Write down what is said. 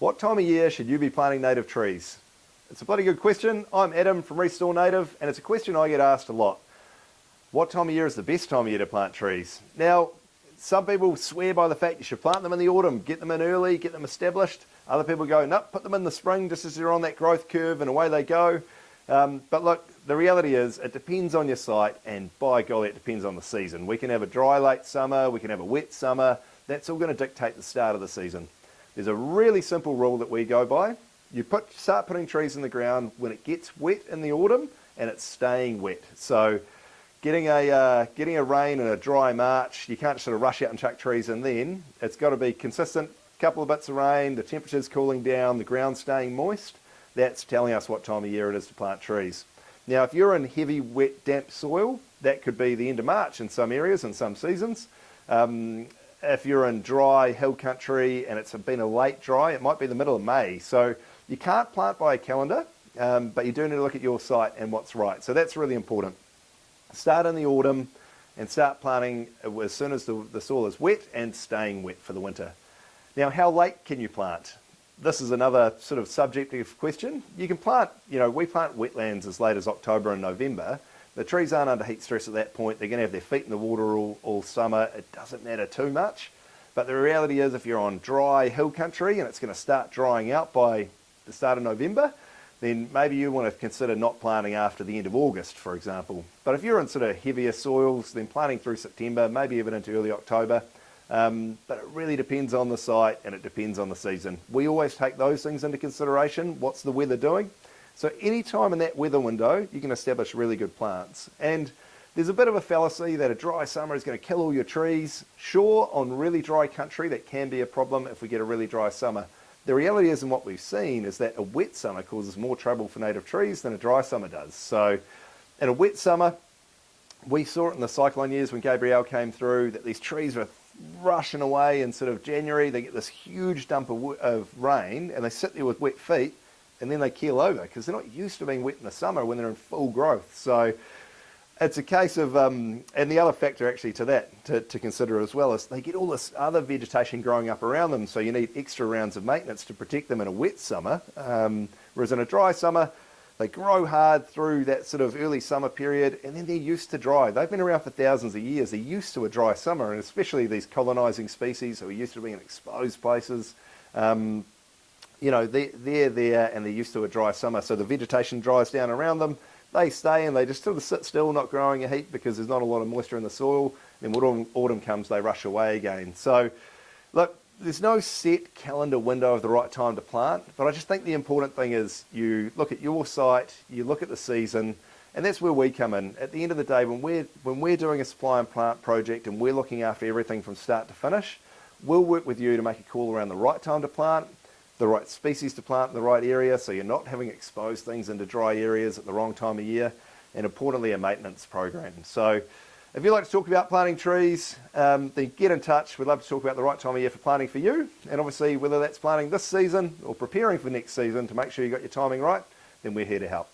What time of year should you be planting native trees? It's a bloody good question. I'm Adam from Restore Native, and it's a question I get asked a lot. What time of year is the best time of year to plant trees? Now, some people swear by the fact you should plant them in the autumn, get them in early, get them established. Other people go, nope, put them in the spring just as they're on that growth curve and away they go. But look, the reality is it depends on your site, and by golly, it depends on the season. We can have a dry late summer, we can have a wet summer. That's all going to dictate the start of the season. There's a really simple rule that we go by. You start putting trees in the ground when it gets wet in the autumn and it's staying wet. So getting a rain and a dry March, you can't sort of rush out and chuck trees in then. It's got to be consistent, couple of bits of rain, the temperature's cooling down, the ground's staying moist. That's telling us what time of year it is to plant trees. Now, if you're in heavy, wet, damp soil, that could be the end of March in some areas and some seasons. If you're in dry hill country and it's been a late dry, it might be the middle of May. So you can't plant by a calendar, but you do need to look at your site and what's right. So that's really important. Start in the autumn and start planting as soon as the soil is wet and staying wet for the winter. Now, how late can you plant? This is another sort of subjective question. You can plant, we plant wetlands as late as October and November. The trees aren't under heat stress at that point. They're going to have their feet in the water all summer. It doesn't matter too much. But the reality is if you're on dry hill country and it's going to start drying out by the start of November, then maybe you want to consider not planting after the end of August, for example. But if you're in sort of heavier soils, then planting through September, maybe even into early October. But it really depends on the site and it depends on the season. We always take those things into consideration. What's the weather doing? So any time in that weather window, you can establish really good plants. And there's a bit of a fallacy that a dry summer is going to kill all your trees. Sure, on really dry country, that can be a problem if we get a really dry summer. The reality is, and what we've seen, is that a wet summer causes more trouble for native trees than a dry summer does. So in a wet summer, we saw it in the cyclone years when Gabrielle came through, that these trees were rushing away in sort of January. They get this huge dump of rain and they sit there with wet feet, and then they keel over because they're not used to being wet in the summer when they're in full growth. So it's a case of, and the other factor actually to that to consider as well is they get all this other vegetation growing up around them, so you need extra rounds of maintenance to protect them in a wet summer. Whereas in a dry summer, they grow hard through that sort of early summer period, and then they're used to dry. They've been around for thousands of years. They're used to a dry summer, and especially these colonising species who are used to being in exposed places. They're there and they're used to a dry summer, so the vegetation dries down around them. They stay and they just sort of sit still, not growing a heap because there's not a lot of moisture in the soil. Then when autumn comes, they rush away again. So, look, there's no set calendar window of the right time to plant, but I just think the important thing is you look at your site, you look at the season, and that's where we come in. At the end of the day, when we're doing a supply and plant project and we're looking after everything from start to finish, we'll work with you to make a call around the right time to plant, the right species to plant in the right area, so you're not having exposed things into dry areas at the wrong time of year, and importantly, a maintenance program. So if you'd like to talk about planting trees, then get in touch. We'd love to talk about the right time of year for planting for you, and obviously whether that's planting this season or preparing for next season to make sure you got your timing right, then we're here to help.